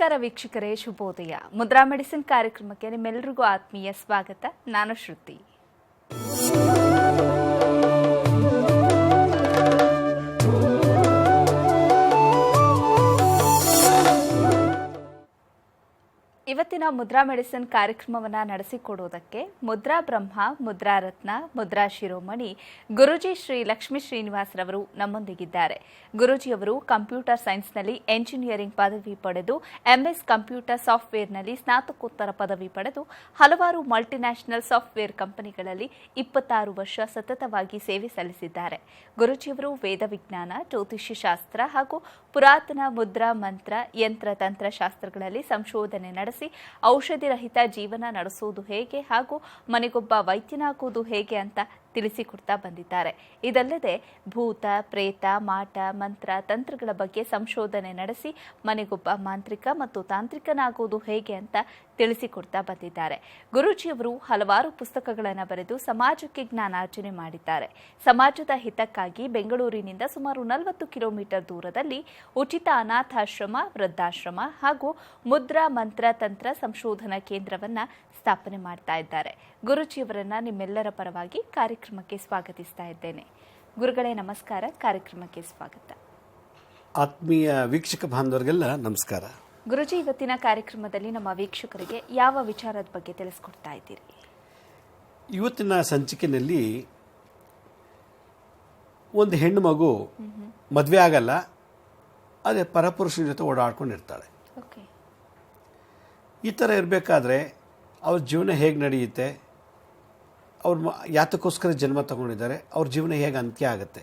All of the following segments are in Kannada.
ನಮಸ್ಕಾರ ವೀಕ್ಷಕರೇ, ಶುಭೋದಯ. ಮುದ್ರಾ ಮೆಡಿಸಿನ್ ಕಾರ್ಯಕ್ರಮಕ್ಕೆ ನಿಮ್ಮೆಲ್ಲರಿಗೂ ಆತ್ಮೀಯ ಸ್ವಾಗತ. ನಾನು ಶ್ರುತಿ. ಇವತ್ತಿನ ಮುದ್ರಾ ಮೆಡಿಸಿನ್ ಕಾರ್ಯಕ್ರಮವನ್ನು ನಡೆಸಿಕೊಡುವುದಕ್ಕೆ ಮುದ್ರಾ ಬ್ರಹ್ಮ, ಮುದ್ರಾ ರತ್ನ, ಮುದ್ರಾ ಶಿರೋಮಣಿ ಗುರೂಜಿ ಶ್ರೀ ಲಕ್ಷ್ಮೀ ಶ್ರೀನಿವಾಸರವರು ನಮ್ಮೊಂದಿಗಿದ್ದಾರೆ. ಗುರೂಜಿಯವರು ಕಂಪ್ಯೂಟರ್ ಸೈನ್ಸ್ನಲ್ಲಿ ಎಂಜಿನಿಯರಿಂಗ್ ಪದವಿ ಪಡೆದು ಎಂಎಸ್ ಕಂಪ್ಯೂಟರ್ ಸಾಫ್ಟ್ವೇರ್ನಲ್ಲಿ ಸ್ನಾತಕೋತ್ತರ ಪದವಿ ಪಡೆದು ಹಲವಾರು ಮಲ್ಟಿನ್ಯಾಷನಲ್ ಸಾಫ್ಟ್ವೇರ್ ಕಂಪನಿಗಳಲ್ಲಿ 26 ವರ್ಷ ಸತತವಾಗಿ ಸೇವೆ ಸಲ್ಲಿಸಿದ್ದಾರೆ. ಗುರೂಜಿಯವರು ವೇದ ವಿಜ್ಞಾನ, ಜ್ಯೋತಿಷ್ಯ ಶಾಸ್ತ್ರ ಹಾಗೂ ಪುರಾತನ ಮುದ್ರಾ ಮಂತ್ರ, ಯಂತ್ರ, ತಂತ್ರಶಾಸ್ತ್ರಗಳಲ್ಲಿ ಸಂಶೋಧನೆ ನಡೆಸಿ ಔಷಧಿ ರಹಿತ ಜೀವನ ನಡೆಸುವುದು ಹೇಗೆ ಹಾಗೂ ಮನೆಗೊಬ್ಬ ವೈದ್ಯನಾಗುವುದು ಹೇಗೆ ಅಂತ ತಿಳಿಸಿಕೊಡ್ತಾ ಬಂದಿದ್ದಾರೆ. ಇದಲ್ಲದೆ ಭೂತ, ಪ್ರೇತ, ಮಾಟ, ಮಂತ್ರ, ತಂತ್ರಗಳ ಬಗ್ಗೆ ಸಂಶೋಧನೆ ನಡೆಸಿ ಮನೆಗೊಬ್ಬ ಮಾಂತ್ರಿಕ ಮತ್ತು ತಾಂತ್ರಿಕನಾಗುವುದು ಹೇಗೆ ಅಂತ ತಿಳಿಸಿಕೊಡ್ತಾ ಬಂದಿದ್ದಾರೆ. ಗುರೂಜಿಯವರು ಹಲವಾರು ಪುಸ್ತಕಗಳನ್ನು ಬರೆದು ಸಮಾಜಕ್ಕೆ ಜ್ಞಾನಾರ್ಜನೆ ಮಾಡಿದ್ದಾರೆ. ಸಮಾಜದ ಹಿತಕ್ಕಾಗಿ ಬೆಂಗಳೂರಿನಿಂದ ಸುಮಾರು 40 ಕಿಲೋಮೀಟರ್ ದೂರದಲ್ಲಿ ಉಚಿತ ಅನಾಥಾಶ್ರಮ, ವೃದ್ಧಾಶ್ರಮ ಹಾಗೂ ಮುದ್ರಾ ಮಂತ್ರ ತಂತ್ರ ಸಂಶೋಧನಾ ಕೇಂದ್ರವನ್ನ ಸ್ಥಾಪನೆ ಮಾಡ್ತಾ ಇದ್ದಾರೆ. ಗುರೂಜಿಯವರನ್ನ ನಿಮ್ಮೆಲ್ಲರ ಪರವಾಗಿ ಕಾರ್ಯಕ್ರಮಕ್ಕೆ ಸ್ವಾಗತಿಸ್ತಾ ಇದ್ದೇನೆ. ಗುರುಗಳೇ ನಮಸ್ಕಾರ, ಕಾರ್ಯಕ್ರಮಕ್ಕೆ ಸ್ವಾಗತ. ಆತ್ಮೀಯ ವೀಕ್ಷಕ ಬಾಂಧವರಿಗೆಲ್ಲ ನಮಸ್ಕಾರ. ಗುರೂಜಿ, ಇವತ್ತಿನ ಕಾರ್ಯಕ್ರಮದಲ್ಲಿ ನಮ್ಮ ವೀಕ್ಷಕರಿಗೆ ಯಾವ ವಿಚಾರದ ಬಗ್ಗೆ ತಿಳಿಸ್ಕೊಡ್ತಾ ಇದ್ದೀರಿ? ಇವತ್ತಿನ ಸಂಚಿಕೆಯಲ್ಲಿ ಒಂದು ಹೆಣ್ಣು ಮಗು ಮದುವೆ ಆಗಲ್ಲ, ಅದೇ ಪರಪುರುಷನ ಜೊತೆ ಓಡಾಡ್ಕೊಂಡಿರ್ತಾಳೆ. ಈ ಥರ ಇರಬೇಕಾದ್ರೆ ಅವ್ರ ಜೀವನ ಹೇಗೆ ನಡೆಯುತ್ತೆ, ಅವ್ರು ಯಾತಕ್ಕೋಸ್ಕರ ಜನ್ಮ ತಗೊಂಡಿದ್ದಾರೆ, ಅವ್ರ ಜೀವನ ಹೇಗೆ ಅಂತ್ಯ ಆಗುತ್ತೆ,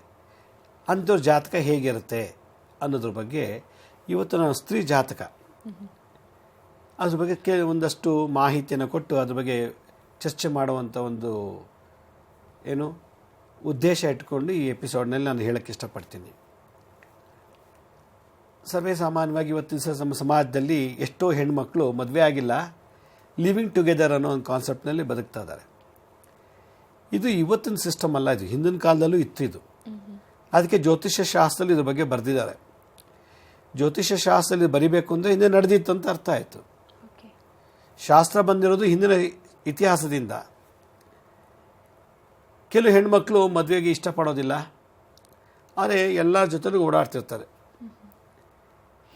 ಅಂಥವ್ರ ಜಾತಕ ಹೇಗಿರುತ್ತೆ ಅನ್ನೋದ್ರ ಬಗ್ಗೆ ಇವತ್ತು ನಾನು ಸ್ತ್ರೀ ಜಾತಕ ಅದ್ರ ಬಗ್ಗೆ ಒಂದಷ್ಟು ಮಾಹಿತಿಯನ್ನು ಕೊಟ್ಟು ಅದ್ರ ಬಗ್ಗೆ ಚರ್ಚೆ ಮಾಡುವಂಥ ಒಂದು ಉದ್ದೇಶ ಇಟ್ಕೊಂಡು ಈ ಎಪಿಸೋಡ್ನಲ್ಲಿ ನಾನು ಹೇಳೋಕ್ಕೆ ಇಷ್ಟಪಡ್ತೀನಿ. ಸರ್ವೇ ಸಾಮಾನ್ಯವಾಗಿ ಇವತ್ತಿನ ನಮ್ಮ ಸಮಾಜದಲ್ಲಿ ಎಷ್ಟೋ ಹೆಣ್ಮಕ್ಳು ಮದುವೆ ಆಗಿಲ್ಲ, ಲಿವಿಂಗ್ ಟುಗೆದರ್ ಅನ್ನೋ ಒಂದು ಕಾನ್ಸೆಪ್ಟ್ನಲ್ಲಿ ಬದುಕ್ತಾ ಇದ್ದಾರೆ. ಇದು ಇವತ್ತಿನ ಸಿಸ್ಟಮ್ ಅಲ್ಲ, ಇದು ಹಿಂದಿನ ಕಾಲದಲ್ಲೂ ಇತ್ತು. ಇದು ಅದಕ್ಕೆ ಜ್ಯೋತಿಷ್ಯ ಶಾಸ್ತ್ರದಲ್ಲಿ ಇದ್ರ ಬಗ್ಗೆ ಬರೆದಿದ್ದಾರೆ. ಜ್ಯೋತಿಷ್ಯ ಶಾಸ್ತ್ರದಲ್ಲಿ ಬರಿಬೇಕು ಅಂದರೆ ಹಿಂದೆ ನಡೆದಿತ್ತು ಅಂತ ಅರ್ಥ ಆಯಿತು. ಶಾಸ್ತ್ರ ಬಂದಿರೋದು ಹಿಂದಿನ ಇತಿಹಾಸದಿಂದ. ಕೆಲವು ಹೆಣ್ಮಕ್ಳು ಮದುವೆಗೆ ಇಷ್ಟಪಡೋದಿಲ್ಲ, ಆದರೆ ಎಲ್ಲರ ಜೊತೆಲೂ ಓಡಾಡ್ತಿರ್ತಾರೆ.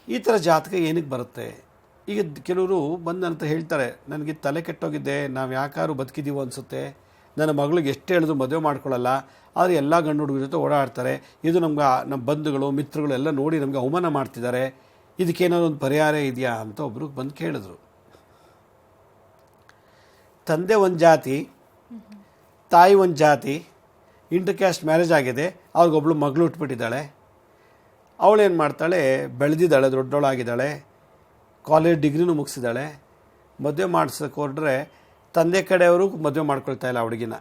ಈ ಥರ ಜಾತಕ ಏನಕ್ಕೆ ಬರುತ್ತೆ? ಈಗ ಕೆಲವರು ಬಂದಂತ ಹೇಳ್ತಾರೆ, ನನಗೆ ತಲೆ ಕೆಟ್ಟೋಗಿದ್ದೆ, ನಾವು ಯಾಕಾದ್ರೂ ಬದುಕಿದ್ದೀವೋ ಅನಿಸುತ್ತೆ, ನನ್ನ ಮಗಳಿಗೆ ಎಷ್ಟು ಹೇಳಿದ್ರು ಮದುವೆ ಮಾಡ್ಕೊಳ್ಳಲ್ಲ, ಆದರೆ ಎಲ್ಲ ಗಂಡು ಹುಡುಗರ ಜೊತೆ ಓಡಾಡ್ತಾರೆ, ಇದು ನಮ್ಗೆ ನಮ್ಮ ಬಂಧುಗಳು ಮಿತ್ರಗಳು ಎಲ್ಲ ನೋಡಿ ನಮಗೆ ಅವಮಾನ ಮಾಡ್ತಿದ್ದಾರೆ, ಇದಕ್ಕೇನಾದ್ರು ಒಂದು ಪರಿಹಾರ ಇದೆಯಾ ಅಂತ ಒಬ್ರು ಬಂದು ಕೇಳಿದ್ರು. ತಂದೆ ಒಂದು ಜಾತಿ, ತಾಯಿ ಒಂದು ಜಾತಿ, ಇಂಟರ್ ಕ್ಯಾಸ್ಟ್ ಮ್ಯಾರೇಜ್ ಆಗಿದೆ, ಅವ್ರಿಗೊಬ್ಳು ಮಗಳು ಹುಟ್ಬಿಟ್ಟಿದ್ದಾಳೆ. ಅವಳೇನು ಮಾಡ್ತಾಳೆ, ಬೆಳೆದಿದ್ದಾಳೆ, ದೊಡ್ಡವಳಾಗಿದ್ದಾಳೆ, ಕಾಲೇಜ್ ಡಿಗ್ರಿನೂ ಮುಗಿಸಿದ್ದಾಳೆ. ಮದುವೆ ಮಾಡಿಸೋಕೆ ಹೊರಡ್ರೆ ತಂದೆ ಕಡೆಯವರು ಮದುವೆ ಮಾಡ್ಕೊಳ್ತಾ ಇಲ್ಲ ಹುಡುಗಿನ.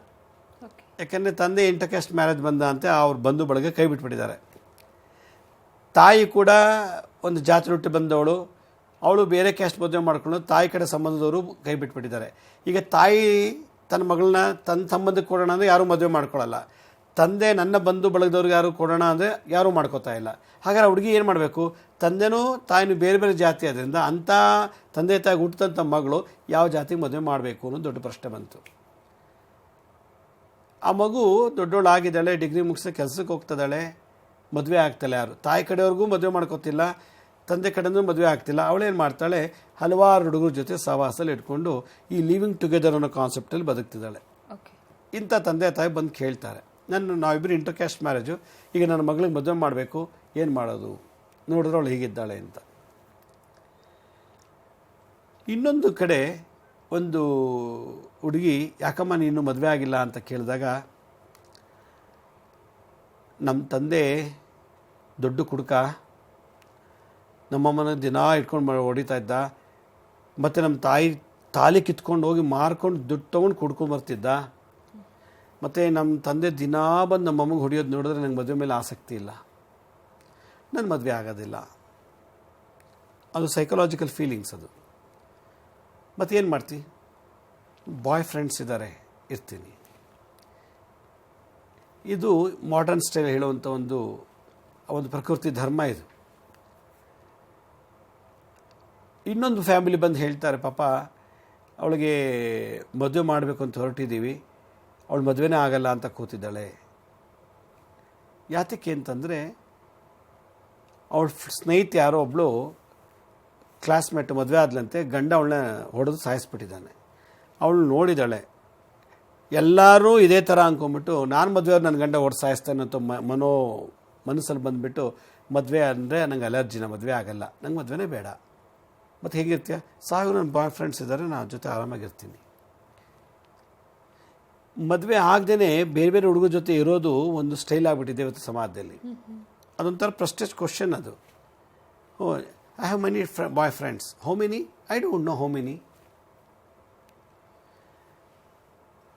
ಯಾಕೆಂದರೆ ತಂದೆ ಇಂಟರ್ ಕ್ಯಾಸ್ಟ್ ಮ್ಯಾರೇಜ್ ಬಂದ ಅಂತ ಅವ್ರ ಬಂಧು ಬಳಗ ಕೈ ಬಿಟ್ಬಿಟ್ಟಿದ್ದಾರೆ. ತಾಯಿ ಕೂಡ ಒಂದು ಜಾತಿ ಹುಟ್ಟಿ ಬಂದವಳು, ಅವಳು ಬೇರೆ ಕ್ಯಾಸ್ಟ್ ಮದುವೆ ಮಾಡ್ಕೊಂಡು ತಾಯಿ ಕಡೆ ಸಂಬಂಧದವರು ಕೈ ಬಿಟ್ಬಿಟ್ಟಿದ್ದಾರೆ. ಈಗ ತಾಯಿ ತನ್ನ ಮಗಳನ್ನ ತನ್ನ ಸಂಬಂಧಕ್ಕೆ ಕೊಡೋಣ ಅಂದರೆ ಯಾರೂ ಮದುವೆ ಮಾಡ್ಕೊಳ್ಳಲ್ಲ, ತಂದೆ ನನ್ನ ಬಂಧು ಬಳಗದವ್ರಿಗೆ ಯಾರು ಕೊಡೋಣ ಅಂದರೆ ಯಾರೂ ಮಾಡ್ಕೋತಾ ಇಲ್ಲ. ಹಾಗಾದ್ರೆ ಹುಡುಗಿ ಏನು ಮಾಡಬೇಕು? ತಂದೆನೂ ತಾಯಿನೂ ಬೇರೆ ಬೇರೆ ಜಾತಿ ಆದ್ದರಿಂದ ಅಂಥ ತಂದೆ ತಾಯಿಗೆ ಹುಟ್ಟಿದಂಥ ಮಗಳು ಯಾವ ಜಾತಿಗೆ ಮದುವೆ ಮಾಡಬೇಕು ಅನ್ನೋದು ದೊಡ್ಡ ಪ್ರಶ್ನೆ ಬಂತು. ಆ ಮಗು ದೊಡ್ಡವಳಾಗಿದ್ದಾಳೆ, ಡಿಗ್ರಿ ಮುಗಿಸಿ ಕೆಲಸಕ್ಕೆ ಹೋಗ್ತಿದ್ದಾಳೆ, ಮದುವೆ ಆಗ್ತಾಳೆ. ಯಾರು ತಾಯಿ ಕಡೆಯವ್ರಿಗೂ ಮದುವೆ ಮಾಡ್ಕೋತಿಲ್ಲ, ತಂದೆ ಕಡೆಯೂ ಮದುವೆ ಆಗ್ತಿಲ್ಲ. ಅವಳೇನು ಮಾಡ್ತಾಳೆ, ಹಲವಾರು ಹುಡುಗರ ಜೊತೆ ಸಹವಾಸಲ್ಲಿ ಇಟ್ಕೊಂಡು ಈ ಲಿವಿಂಗ್ ಟುಗೆದರ್ ಅನ್ನೋ ಕಾನ್ಸೆಪ್ಟಲ್ಲಿ ಬದುಕ್ತಿದ್ದಾಳೆ. ಇಂಥ ತಂದೆ ತಾಯಿ ಬಂದು ಕೇಳ್ತಾರೆ, ನಾವಿಬ್ಬರು ಇಂಟರ್ ಕ್ಯಾಸ್ಟ್ ಮ್ಯಾರೇಜು, ಈಗ ನನ್ನ ಮಗಳಿಗೆ ಮದುವೆ ಮಾಡಬೇಕು, ಏನು ಮಾಡೋದು? ನೋಡಿದ್ರೆ ಅವಳು ಹೀಗಿದ್ದಾಳೆ ಅಂತ. ಇನ್ನೊಂದು ಕಡೆ ಒಂದು ಹುಡುಗಿ, ಯಾಕಮ್ಮ ನೀನು ಮದುವೆ ಆಗಿಲ್ಲ ಅಂತ ಕೇಳಿದಾಗ, ನಮ್ಮ ತಂದೆ ದೊಡ್ಡ ಕುಡುಕ, ನಮ್ಮಮ್ಮನ ದಿನ ಇಟ್ಕೊಂಡು ಹೊಡಿತಾ ಇದ್ದ, ಮತ್ತು ನಮ್ಮ ತಾಯಿ ತಾಲಿ ಕಿತ್ಕೊಂಡು ಹೋಗಿ ಮಾರ್ಕೊಂಡು ದುಡ್ಡು ತೊಗೊಂಡು ಕುಡ್ಕೊಂಬರ್ತಿದ್ದ, ಮತ್ತು ನಮ್ಮ ತಂದೆ ದಿನಾ ಬಂದು ನಮ್ಮ ಅಮ್ಮಗೆ ಹೊಡೆಯೋದು ನೋಡಿದ್ರೆ ನಂಗೆ ಮದುವೆ ಮೇಲೆ ಆಸಕ್ತಿ ಇಲ್ಲ, ನನ್ನ ಮದುವೆ ಆಗೋದಿಲ್ಲ. ಅದು ಸೈಕಲಾಜಿಕಲ್ ಫೀಲಿಂಗ್ಸ್ ಅದು. ಮತ್ತೇನು ಮಾಡ್ತಿ? ಬಾಯ್ ಫ್ರೆಂಡ್ಸ್ ಇದ್ದಾರೆ, ಇರ್ತೀನಿ. ಇದು ಮಾಡರ್ನ್ ಸ್ಟೈಲ್ ಹೇಳುವಂಥ ಒಂದು ಪ್ರಕೃತಿ ಧರ್ಮ ಇದು. ಇನ್ನೊಂದು ಫ್ಯಾಮಿಲಿ ಬಂದು ಹೇಳ್ತಾರೆ, ಪಾಪ ಅವಳಿಗೆ ಮದುವೆ ಮಾಡಬೇಕು ಅಂತ ಹೊರಟಿದ್ದೀವಿ, ಅವಳು ಮದುವೆನೇ ಆಗಲ್ಲ ಅಂತ ಕೂತಿದ್ದಾಳೆ. ಯಾತಕ್ಕೆ ಅಂತಂದರೆ ಅವಳ ಸ್ನೇಹಿತೆ ಯಾರೋ ಒಬ್ಬಳು ಕ್ಲಾಸ್ಮೇಟ್ ಮದುವೆ ಆದ್ಲಂತೆ, ಗಂಡ ಅವಳನ್ನ ಹೊಡೆದು ಸಾಯಿಸ್ಬಿಟ್ಟಿದ್ದಾನೆ. ಅವಳು ನೋಡಿದಾಳೆ, ಎಲ್ಲರೂ ಇದೇ ಥರ ಅಂದ್ಕೊಂಬಿಟ್ಟು ನಾನು ಮದುವೆ ನನ್ನ ಗಂಡ ಹೊಡೆದು ಸಾಯಿಸ್ತಾನೆ ಅಂತ ಮನಸ್ಸಲ್ಲಿ ಬಂದುಬಿಟ್ಟು ಮದುವೆ ಅಂದರೆ ನಂಗೆ ಅಲರ್ಜಿನ, ಮದುವೆ ಆಗಲ್ಲ, ನಂಗೆ ಮದುವೆನೇ ಬೇಡ. ಮತ್ತು ಹೇಗಿರ್ತೀಯ? ಸಾವಿರ ನನ್ನ ಬಾಯ್ ಫ್ರೆಂಡ್ಸ್ ಇದ್ದಾರೆ, ನಾನು ಅವ್ರ ಜೊತೆ ಆರಾಮಾಗಿರ್ತೀನಿ. ಮದುವೆ ಆಗದೇ ಬೇರೆ ಬೇರೆ ಹುಡುಗರ ಜೊತೆ ಇರೋದು ಒಂದು ಸ್ಟೈಲ್ ಆಗಿಬಿಟ್ಟಿದೆ ಇವತ್ತು ಸಮಾಜದಲ್ಲಿ. ಅದೊಂಥರ ಪ್ರೆಸ್ಟೇಜ್ ಕ್ವಶನ್ ಅದು. Oh, I have many boy friends. How many? I don't know how many.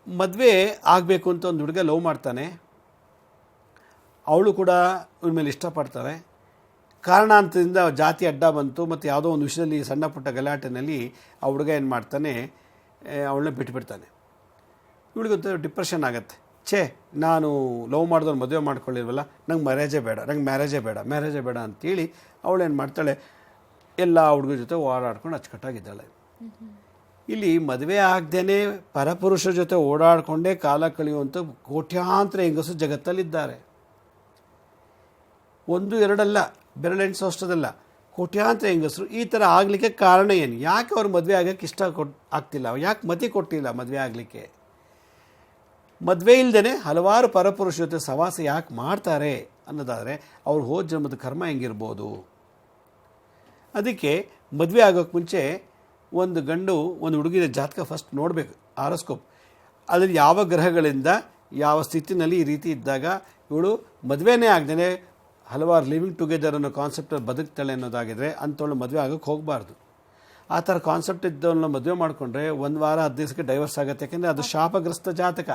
ಮದುವೆ ಆಗಬೇಕು ಅಂತ ಒಂದು ಹುಡುಗ ಲವ್ ಮಾಡ್ತಾನೆ, ಅವಳು ಕೂಡ ಇವ್ರ ಮೇಲೆ ಇಷ್ಟಪಡ್ತಾರೆ. ಕಾರಣಾಂತರದಿಂದ ಜಾತಿ ಅಡ್ಡ ಬಂತು ಮತ್ತು ಯಾವುದೋ ಒಂದು ವಿಷಯದಲ್ಲಿ ಸಣ್ಣ ಪುಟ್ಟ ಗಲಾಟೆನಲ್ಲಿ ಆ ಹುಡುಗ ಏನು ಮಾಡ್ತಾನೆ, ಅವಳನ್ನ ಬಿಟ್ಬಿಡ್ತಾನೆ. ಇವಳಿಗಂತ ಡಿಪ್ರೆಷನ್ ಆಗುತ್ತೆ. ನಾನು ಲವ್ ಮಾಡಿದವ್ರು ಮದುವೆ ಮಾಡ್ಕೊಳ್ಳಿಲ್ವಲ್ಲ, ನಂಗೆ ಮ್ಯಾರೇಜೇ ಬೇಡ ಅಂತೇಳಿ ಅವಳೇನು ಮಾಡ್ತಾಳೆ, ಎಲ್ಲ ಹುಡುಗರ ಜೊತೆ ಓಡಾಡ್ಕೊಂಡು ಅಚ್ಚುಕಟ್ಟಾಗಿದ್ದಾಳೆ. ಇಲ್ಲಿ ಮದುವೆ ಆಗದೇನೆ ಪರಪುರುಷರ ಜೊತೆ ಓಡಾಡಿಕೊಂಡೇ ಕಾಲ ಕಳೆಯುವಂಥ ಕೋಟ್ಯಾಂತರ ಹೆಂಗಸು ಜಗತ್ತಲ್ಲಿದ್ದಾರೆ. ಒಂದು ಎರಡಲ್ಲ, ಬೆರಳೆಣಿಸೋಷ್ಟದಲ್ಲ, ಕೋಟ್ಯಾಂತರ ಹೆಂಗಸರು. ಈ ಥರ ಆಗಲಿಕ್ಕೆ ಕಾರಣ ಏನು? ಯಾಕೆ ಅವ್ರು ಮದುವೆ ಆಗೋಕ್ಕೆ ಆಗ್ತಿಲ್ಲ? ಯಾಕೆ ಮತಿ ಕೊಟ್ಟಿಲ್ಲ ಮದುವೆ ಆಗಲಿಕ್ಕೆ? ಮದುವೆ ಇಲ್ಲದೇ ಹಲವಾರು ಪರಪುರುಷ ಜೊತೆ ಸವಾಸ ಯಾಕೆ ಮಾಡ್ತಾರೆ ಅನ್ನೋದಾದರೆ ಅವ್ರು ಹೋದ ಜನ್ಮದ ಕರ್ಮ ಹೆಂಗಿರ್ಬೋದು. ಅದಕ್ಕೆ ಮದುವೆ ಆಗೋಕ್ಕೆ ಮುಂಚೆ ಒಂದು ಗಂಡು ಒಂದು ಹುಡುಗಿಯ ಜಾತಕ ಫಸ್ಟ್ ನೋಡಬೇಕು, ಆರೋಸ್ಕೋಪ್. ಅದರಲ್ಲಿ ಯಾವ ಗ್ರಹಗಳಿಂದ ಯಾವ ಸ್ಥಿತಿನಲ್ಲಿ ಈ ರೀತಿ ಇದ್ದಾಗ ಇವಳು ಮದುವೆನೇ ಆಗದೇ ಹಲವಾರು ಲಿವಿಂಗ್ ಟುಗೆದರ್ ಅನ್ನೋ ಕಾನ್ಸೆಪ್ಟಲ್ಲಿ ಬದುಕ್ತಾಳೆ ಅನ್ನೋದಾಗಿದ್ರೆ ಅಂಥವಳು ಮದುವೆ ಆಗೋಕ್ಕೆ ಹೋಗಬಾರ್ದು. ಆ ಥರ ಕಾನ್ಸೆಪ್ಟ್ ಇದ್ದವನ್ನ ಮದುವೆ ಮಾಡಿಕೊಂಡ್ರೆ 1 ವಾರ 10 ದಿವಸಕ್ಕೆ ಡೈವರ್ಸ್ ಆಗುತ್ತೆ. ಯಾಕೆಂದರೆ ಅದು ಶಾಪಗ್ರಸ್ತ ಜಾತಕ.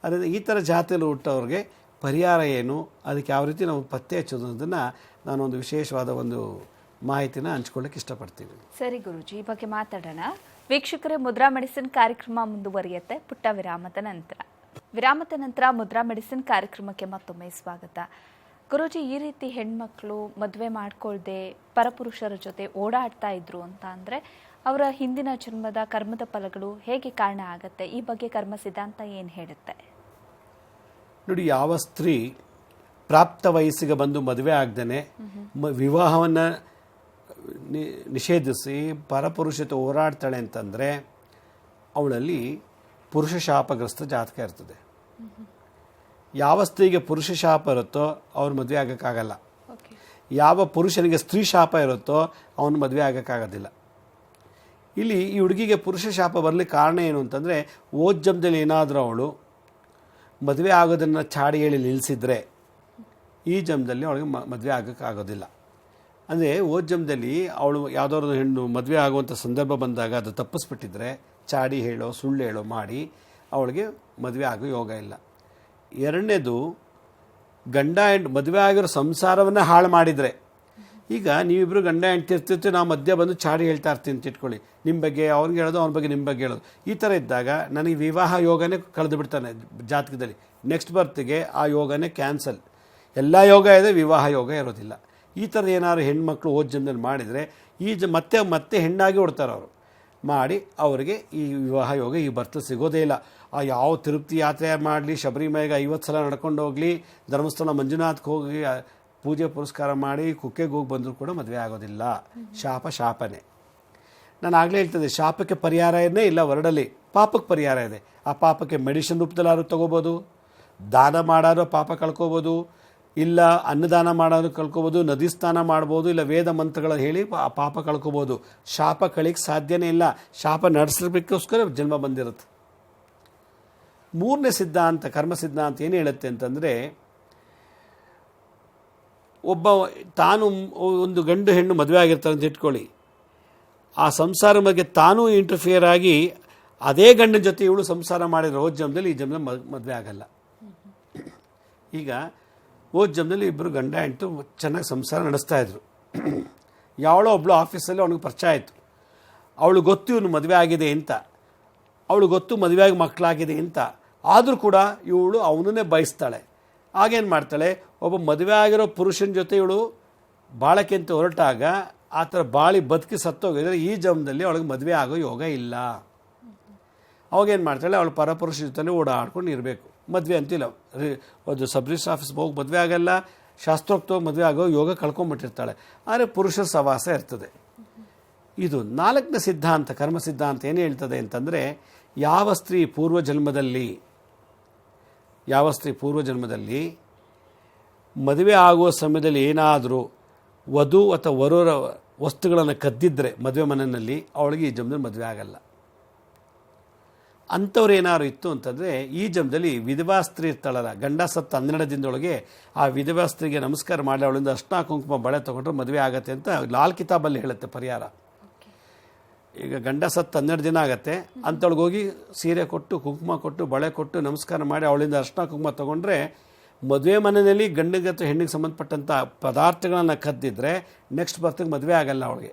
ಅದರಿಂದ ಈ ಥರ ಜಾತಿಯಲ್ಲಿ ಹುಟ್ಟೋರಿಗೆ ಪರಿಹಾರ ಏನು, ಅದಕ್ಕೆ ಯಾವ ರೀತಿ ನಾವು ಪತ್ತೆ ಹಚ್ಚೋದು ಅನ್ನೋದನ್ನು ನಾನೊಂದು ವಿಶೇಷವಾದ ಒಂದು ಮಾಹಿತಿನ ಹಂಚ್ಕೊಳ್ಳೋಕ್ಕೆ ಇಷ್ಟಪಡ್ತೀನಿ. ಸರಿ ಗುರೂಜಿ, ಈ ಬಗ್ಗೆ ಮಾತಾಡೋಣ. ವೀಕ್ಷಕರೇ, ಮುದ್ರಾ ಮೆಡಿಸಿನ್ ಕಾರ್ಯಕ್ರಮ ಮುಂದುವರಿಯುತ್ತೆ ಪುಟ್ಟ ವಿರಾಮದ ನಂತರ ಮುದ್ರಾ ಮೆಡಿಸಿನ್ ಕಾರ್ಯಕ್ರಮಕ್ಕೆ ಮತ್ತೊಮ್ಮೆ ಸ್ವಾಗತ. ಗುರೂಜಿ, ಈ ರೀತಿ ಹೆಣ್ಮಕ್ಳು ಮದುವೆ ಮಾಡ್ಕೊಳ್ದೆ ಪರಪುರುಷರ ಜೊತೆ ಓಡಾಡ್ತಾ ಇದ್ರು ಅಂತ ಅಂದರೆ ಅವರ ಹಿಂದಿನ ಜನ್ಮದ ಕರ್ಮದ ಫಲಗಳು ಹೇಗೆ ಕಾರಣ ಆಗುತ್ತೆ? ಈ ಬಗ್ಗೆ ಕರ್ಮ ಸಿದ್ಧಾಂತ ಏನು ಹೇಳುತ್ತೆ? ನೋಡಿ, ಯಾವ ಸ್ತ್ರೀ ಪ್ರಾಪ್ತ ವಯಸ್ಸಿಗೆ ಬಂದು ಮದುವೆ ಆಗದೇ ವಿವಾಹವನ್ನು ನಿಷೇಧಿಸಿ ಪರಪುರುಷತೆ ಹೋರಾಡ್ತಾಳೆ ಅಂತಂದರೆ ಅವಳಲ್ಲಿ ಪುರುಷ ಶಾಪಗ್ರಸ್ತ ಜಾತಕ ಇರ್ತದೆ. ಯಾವ ಸ್ತ್ರೀಗೆ ಪುರುಷ ಶಾಪ ಇರುತ್ತೋ ಅವ್ರು ಮದುವೆ ಆಗೋಕ್ಕಾಗಲ್ಲ. ಯಾವ ಪುರುಷನಿಗೆ ಸ್ತ್ರೀ ಶಾಪ ಇರುತ್ತೋ ಅವನು ಮದುವೆ ಆಗೋಕ್ಕಾಗೋದಿಲ್ಲ. ಇಲ್ಲಿ ಈ ಹುಡುಗಿಗೆ ಪುರುಷ ಶಾಪ ಬರಲಿಕ್ಕೆ ಕಾರಣ ಏನು ಅಂತಂದರೆ, ಓದ್ ಜನ್ಮದಲ್ಲಿ ಏನಾದರೂ ಅವಳು ಮದುವೆ ಆಗೋದನ್ನು ಚಾಡಿ ಹೇಳಿ ನಿಲ್ಲಿಸಿದ್ರೆ ಈ ಜನ್ಮದಲ್ಲಿ ಅವಳಿಗೆ ಮದುವೆ ಆಗೋಕ್ಕಾಗೋದಿಲ್ಲ. ಅಂದರೆ ಓದ್ ಜನ್ಮದಲ್ಲಿ ಅವಳು ಯಾವುದಾದ್ರು ಹೆಣ್ಣು ಮದುವೆ ಆಗುವಂಥ ಸಂದರ್ಭ ಬಂದಾಗ ಅದು ತಪ್ಪಿಸ್ಬಿಟ್ಟಿದ್ರೆ, ಚಾಡಿ ಹೇಳೋ ಸುಳ್ಳು ಹೇಳೋ ಮಾಡಿ ಅವಳಿಗೆ ಮದುವೆ ಆಗೋ ಯೋಗ ಇಲ್ಲ. ಎರಡನೇದು, ಗಂಡ ಹೆಂಡು ಮದುವೆ ಆಗಿರೋ ಸಂಸಾರವನ್ನು ಹಾಳು ಮಾಡಿದರೆ, ಈಗ ನೀವಿಬ್ಬರು ಗಂಡ ಹೆಂಡ್ತಿರ್ತಿರ್ತೀವಿ, ನಾವು ಮಧ್ಯೆ ಬಂದು ಚಾಡಿ ಹೇಳ್ತಾ ಇರ್ತೀನಿ ಅಂತ ಇಟ್ಕೊಳ್ಳಿ, ನಿಮ್ಮ ಬಗ್ಗೆ ಅವ್ನಿಗೆ ಹೇಳೋದು, ಅವ್ನ ಬಗ್ಗೆ ನಿಮ್ಮ ಬಗ್ಗೆ ಹೇಳೋದು. ಈ ಥರ ಇದ್ದಾಗ ನನಗೆ ವಿವಾಹ ಯೋಗನೇ ಕಳೆದು ಬಿಡ್ತಾನೆ ಜಾತಕದಲ್ಲಿ. ನೆಕ್ಸ್ಟ್ ಬರ್ತಿಗೆ ಆ ಯೋಗನೇ ಕ್ಯಾನ್ಸಲ್. ಎಲ್ಲ ಯೋಗ ಇದೆ, ವಿವಾಹ ಯೋಗ ಇರೋದಿಲ್ಲ. ಈ ಥರ ಏನಾದ್ರು ಹೆಣ್ಮಕ್ಳು ಓದ್ ಜನ್ಮದಲ್ಲಿ ಮಾಡಿದರೆ ಮತ್ತೆ ಹೆಣ್ಣಾಗಿ ಹೊಡ್ತಾರೆ ಅವರು ಮಾಡಿ, ಅವರಿಗೆ ಈ ವಿವಾಹ ಯೋಗ ಈ ಬರ್ತ ಸಿಗೋದೇ ಇಲ್ಲ. ಆ ಯಾವ ತಿರುಪತಿ ಯಾತ್ರೆ ಮಾಡಲಿ, ಶಬರಿಮಲೆಗೆ 50 ಸಲ ನಡ್ಕೊಂಡು ಹೋಗಲಿ, ಧರ್ಮಸ್ಥಳ ಮಂಜುನಾಥ್ಗೆ ಹೋಗಿ ಪೂಜೆ ಪುರಸ್ಕಾರ ಮಾಡಿ ಕುಕ್ಕೆಗೆ ಹೋಗಿ ಬಂದರೂ ಕೂಡ ಮದುವೆ ಆಗೋದಿಲ್ಲ. ಶಾಪನೇ. ನಾನು ಆಗಲೇ ಹೇಳ್ತದೆ, ಶಾಪಕ್ಕೆ ಪರಿಹಾರನೇ ಇಲ್ಲ ವರ್ಡಲ್ಲಿ, ಪಾಪಕ್ಕೆ ಪರಿಹಾರ ಇದೆ. ಆ ಪಾಪಕ್ಕೆ ಮೆಡಿಸಿನ್ ರೂಪದಲ್ಲಾದ್ರೂ ತೊಗೋಬೋದು, ದಾನ ಮಾಡಾದ್ರೂ ಪಾಪ ಕಳ್ಕೊಬೋದು, ಇಲ್ಲ ಅನ್ನದಾನ ಮಾಡೋದು ಕಳ್ಕೊಬೋದು, ನದಿ ಸ್ನಾನ ಮಾಡ್ಬೋದು, ಇಲ್ಲ ವೇದ ಮಂತ್ರಗಳು ಹೇಳಿ ಆ ಪಾಪ ಕಳ್ಕೊಬೋದು. ಶಾಪ ಕಳಿಕ್ಕೆ ಸಾಧ್ಯನೇ ಇಲ್ಲ. ಶಾಪ ನಡೆಸಬೇಕೋಸ್ಕರ ಜನ್ಮ ಬಂದಿರುತ್ತೆ. ಮೂರನೇ ಸಿದ್ಧಾಂತ, ಕರ್ಮ ಸಿದ್ಧಾಂತ ಏನು ಹೇಳುತ್ತೆ ಅಂತಂದರೆ, ತಾನು ಒಂದು ಗಂಡು ಹೆಣ್ಣು ಮದುವೆ ಆಗಿರ್ತಾರೆ ಅಂತ ಇಟ್ಕೊಳ್ಳಿ, ಆ ಸಂಸಾರ ಬಗ್ಗೆ ತಾನೂ ಇಂಟರ್ಫಿಯರ್ ಆಗಿ ಅದೇ ಗಂಡನ ಜೊತೆ ಇವಳು ಸಂಸಾರ ಮಾಡಿದ್ರೆ ಓದ್ ಜನ್ಮದಲ್ಲಿ ಈ ಜನ್ಮದಲ್ಲಿ ಮದುವೆ ಆಗಲ್ಲ. ಈಗ ಓದ್ ಜನ್ಮದಲ್ಲಿ ಇಬ್ಬರು ಗಂಡ ಹೆಂಡ್ತು ಚೆನ್ನಾಗಿ ಸಂಸಾರ ನಡೆಸ್ತಾ ಇದ್ರು. ಯಾವಳೋ ಒಬ್ಳು ಆಫೀಸಲ್ಲಿ ಅವನಿಗೆ ಪರಿಚಯ ಆಯಿತು. ಅವಳು ಗೊತ್ತು ಇವನು ಮದುವೆ ಆಗಿದೆ ಅಂತ, ಅವಳು ಗೊತ್ತು ಮದುವೆಯಾಗಿ ಮಕ್ಕಳಾಗಿದೆ ಅಂತ, ಆದರೂ ಕೂಡ ಇವಳು ಅವನನ್ನೇ ಬಯಸ್ತಾಳೆ. ಆಗೇನು ಮಾಡ್ತಾಳೆ, ಒಬ್ಬ ಮದುವೆ ಆಗಿರೋ ಪುರುಷನ ಜೊತೆ ಇವಳು ಬಾಳಕ್ಕೆ ಅಂತ ಹೊರಟಾಗ ಆ ಥರ ಬಾಳಿ ಬದುಕಿ ಸತ್ತೋಗಿದ್ರೆ ಈ ಜನ್ಮದಲ್ಲಿ ಅವಳಿಗೆ ಮದುವೆ ಆಗೋ ಯೋಗ ಇಲ್ಲ. ಅವಾಗೇನು ಮಾಡ್ತಾಳೆ, ಅವಳು ಪರಪುರುಷ ಜೊತೆ ಓಡಾಡ್ಕೊಂಡು ಇರಬೇಕು. ಮದುವೆ ಅಂತಿಲ್ಲ, ಒಂದು ಸಬ್ ರಿಜಿಸ್ಟರ್ ಆಫೀಸ್ಗೆ ಹೋಗಿ ಮದುವೆ ಆಗಲ್ಲ, ಶಾಸ್ತ್ರೋಕ್ತವಾಗಿ ಮದುವೆ ಆಗೋ ಯೋಗ ಕಳ್ಕೊಂಬಿಟ್ಟಿರ್ತಾಳೆ. ಆದರೆ ಪುರುಷರ ಸವಾಸ ಇರ್ತದೆ. ಇದು 4ನೇ ಸಿದ್ಧಾಂತ, ಕರ್ಮ ಸಿದ್ಧಾಂತ ಏನು ಹೇಳ್ತದೆ ಅಂತಂದರೆ, ಯಾವ ಸ್ತ್ರೀ ಪೂರ್ವಜನ್ಮದಲ್ಲಿ ಮದುವೆ ಆಗುವ ಸಮಯದಲ್ಲಿ ಏನಾದರೂ ವಧು ಅಥವಾ ವರರ ವಸ್ತುಗಳನ್ನು ಕದ್ದಿದ್ದರೆ ಮದುವೆ ಮನೆಯಲ್ಲಿ ಅವಳಿಗೆ ಈ ಜನ್ಮದಲ್ಲಿ ಮದುವೆ ಆಗಲ್ಲ. ಅಂಥವ್ರು ಏನಾದ್ರು ಇತ್ತು ಅಂತಂದರೆ ಈ ಜನ್ಮದಲ್ಲಿ ವಿಧವಾ ಸ್ತ್ರೀ ಇರ್ತಾಳಲ್ಲ, ಗಂಡ ಸತ್ತ 12 ದಿನದೊಳಗೆ ಆ ವಿಧವಾ ಸ್ತ್ರೀಗೆ ನಮಸ್ಕಾರ ಮಾಡಿ ಅವಳಿಂದ ಅರ್ಶಿನ ಕುಂಕುಮ ಬಳೆ ತೊಗೊಂಡ್ರೆ ಮದುವೆ ಆಗತ್ತೆ ಅಂತ ಲಾಲ್ ಕಿತಾಬಲ್ಲಿ ಹೇಳುತ್ತೆ ಪರಿಹಾರ. ಈಗ ಗಂಡ ಸತ್ತು 12 ದಿನ ಆಗತ್ತೆ, ಅಂಥೊಳಗೆ ಹೋಗಿ ಸೀರೆ ಕೊಟ್ಟು ಕುಂಕುಮ ಕೊಟ್ಟು ಬಳೆ ಕೊಟ್ಟು ನಮಸ್ಕಾರ ಮಾಡಿ ಅವಳಿಂದ ಅರ್ಶಿನ ಕುಂಕುಮ ತೊಗೊಂಡ್ರೆ ಮದುವೆ ಮನೆಯಲ್ಲಿ ಗಂಡಿಗೆ ಅಥವಾ ಹೆಣ್ಣಿಗೆ ಸಂಬಂಧಪಟ್ಟಂಥ ಪದಾರ್ಥಗಳನ್ನು ಕದ್ದಿದ್ರೆ ನೆಕ್ಸ್ಟ್ ಬರ್ತಿಗೆ ಮದುವೆ ಆಗಲ್ಲ, ಅವಳಿಗೆ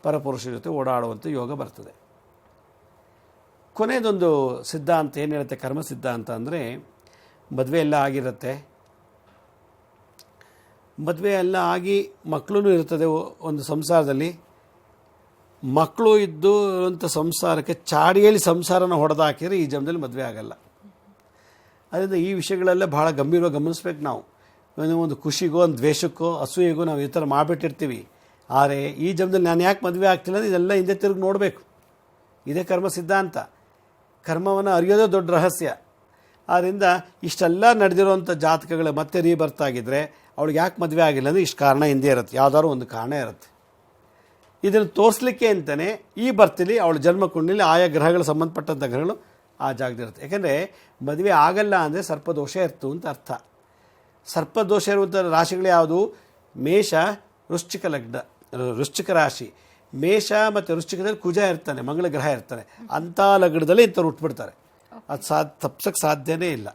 ಪರಪುರುಷರ ಜೊತೆ ಓಡಾಡುವಂಥ ಯೋಗ ಬರ್ತದೆ. ಕೊನೆಯದೊಂದು ಸಿದ್ಧಾಂತ ಏನು ಹೇಳುತ್ತೆ ಕರ್ಮ ಸಿದ್ಧಾಂತ ಅಂದರೆ, ಮದುವೆ ಎಲ್ಲ ಆಗಿರುತ್ತೆ, ಮದುವೆ ಎಲ್ಲ ಆಗಿ ಮಕ್ಕಳೂ ಇರ್ತದೆ ಒಂದು ಸಂಸಾರದಲ್ಲಿ, ಮಕ್ಕಳು ಇದ್ದಂಥ ಸಂಸಾರಕ್ಕೆ ಚಾಡಿಯಲ್ಲಿ ಸಂಸಾರನ ಹೊಡೆದಾಕಿದ್ರೆ ಈ ಜನ್ಮದಲ್ಲಿ ಮದುವೆ ಆಗಲ್ಲ. ಅದರಿಂದ ಈ ವಿಷಯಗಳೆಲ್ಲ ಭಾಳ ಗಂಭೀರವಾಗಿ ಗಮನಿಸ್ಬೇಕು ನಾವು. ಒಂದು ಖುಷಿಗೋ ಒಂದು ದ್ವೇಷಕ್ಕೋ ಅಸೂಯೆಗೋ ನಾವು ಈ ಥರ ಮಾಡಿಬಿಟ್ಟಿರ್ತೀವಿ. ಆದರೆ ಈ ಜನ್ಮದಲ್ಲಿ ನಾನು ಯಾಕೆ ಮದುವೆ ಆಗ್ತಿಲ್ಲ ಅಂದರೆ ಇದೆಲ್ಲ ಹಿಂದೆ ತಿರುಗಿ ನೋಡಬೇಕು. ಇದೇ ಕರ್ಮ ಸಿದ್ಧಾಂತ. ಕರ್ಮವನ್ನು ಅರಿಯೋದೇ ದೊಡ್ಡ ರಹಸ್ಯ. ಆದ್ದರಿಂದ ಇಷ್ಟೆಲ್ಲ ನಡೆದಿರುವಂಥ ಜಾತಕಗಳು ಮತ್ತೆ ರೀಬರ್ತಾಗಿದ್ದರೆ ಅವಳಿಗೆ ಯಾಕೆ ಮದುವೆ ಆಗಿಲ್ಲ ಅಂದರೆ ಇಷ್ಟು ಕಾರಣ ಹಿಂದೆ ಇರುತ್ತೆ, ಯಾವುದಾದ್ರು ಒಂದು ಕಾರಣ ಇರುತ್ತೆ. ಇದನ್ನು ತೋರಿಸ್ಲಿಕ್ಕೆ ಅಂತಲೇ ಈ ಬರ್ತಿಲಿ ಅವಳ ಜನ್ಮ ಕುಂಡಲಿ ಆಯಾ ಗ್ರಹಗಳು ಸಂಬಂಧಪಟ್ಟಂಥ ಗ್ರಹಗಳು ಆ ಜಾಗದಿರುತ್ತೆ. ಯಾಕೆಂದರೆ ಮದುವೆ ಆಗಲ್ಲ ಅಂದರೆ ಸರ್ಪದೋಷ ಇರ್ತು ಅಂತ ಅರ್ಥ. ಸರ್ಪದೋಷ ಇರುವಂಥ ರಾಶಿಗಳು ಯಾವುದು? ಮೇಷ, ವೃಶ್ಚಿಕ ಲಗ್ನ, ವೃಶ್ಚಿಕ ರಾಶಿ. ಮೇಷ ಮತ್ತು ವೃಶ್ಚಿಕದಲ್ಲಿ ಕುಜ ಇರ್ತಾನೆ, ಮಂಗಳ ಗ್ರಹ ಇರ್ತಾನೆ. ಅಂಥ ಲಗ್ನದಲ್ಲಿ ಇಂಥವ್ರು ಹುಟ್ಬಿಡ್ತಾರೆ. ಅದು ತಪ್ಸೋಕ್ಕೆ ಸಾಧ್ಯನೇ ಇಲ್ಲ.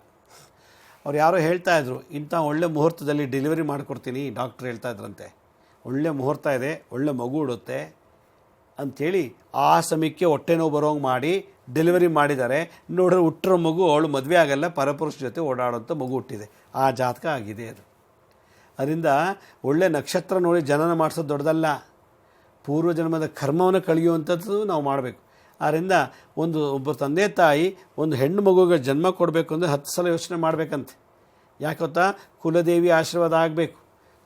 ಅವ್ರು ಯಾರೋ ಹೇಳ್ತಾ ಇದ್ರು, ಇಂಥ ಒಳ್ಳೆ ಮುಹೂರ್ತದಲ್ಲಿ ಡೆಲಿವರಿ ಮಾಡಿಕೊಡ್ತೀನಿ, ಡಾಕ್ಟ್ರ್ ಹೇಳ್ತಾ ಇದ್ರಂತೆ. ಒಳ್ಳೆ ಮುಹೂರ್ತ ಇದೆ, ಒಳ್ಳೆ ಮಗು ಉಡುತ್ತೆ ಅಂಥೇಳಿ ಆ ಸಮಯಕ್ಕೆ ಹೊಟ್ಟೆ ನೋವು ಬರೋಂಗೆ ಮಾಡಿ ಡೆಲಿವರಿ ಮಾಡಿದ್ದಾರೆ. ನೋಡ್ರೆ ಹುಟ್ಟಿರೋ ಮಗು ಅವಳು ಮದುವೆ ಆಗಲ್ಲ, ಪರಪುರುಷ ಜೊತೆ ಓಡಾಡೋಂಥ ಮಗು ಹುಟ್ಟಿದೆ. ಆ ಜಾತಕ ಆಗಿದೆ ಅದು. ಅದರಿಂದ ಒಳ್ಳೆ ನಕ್ಷತ್ರ ನೋಡಿ ಜನನ ಮಾಡಿಸೋದು ದೊಡ್ಡದಲ್ಲ, ಪೂರ್ವಜನ್ಮದ ಕರ್ಮವನ್ನು ಕಳೆಯುವಂಥದ್ದು ನಾವು ಮಾಡಬೇಕು. ಆದ್ದರಿಂದ ಒಬ್ಬ ತಂದೆ ತಾಯಿ ಒಂದು ಹೆಣ್ಣು ಮಗುಗೆ ಜನ್ಮ ಕೊಡಬೇಕು ಅಂದರೆ 10 ಸಲ ಯೋಚನೆ ಮಾಡಬೇಕಂತೆ. ಯಾಕೆ ಗೊತ್ತಾ? ಕುಲದೇವಿ ಆಶೀರ್ವಾದ ಆಗಬೇಕು.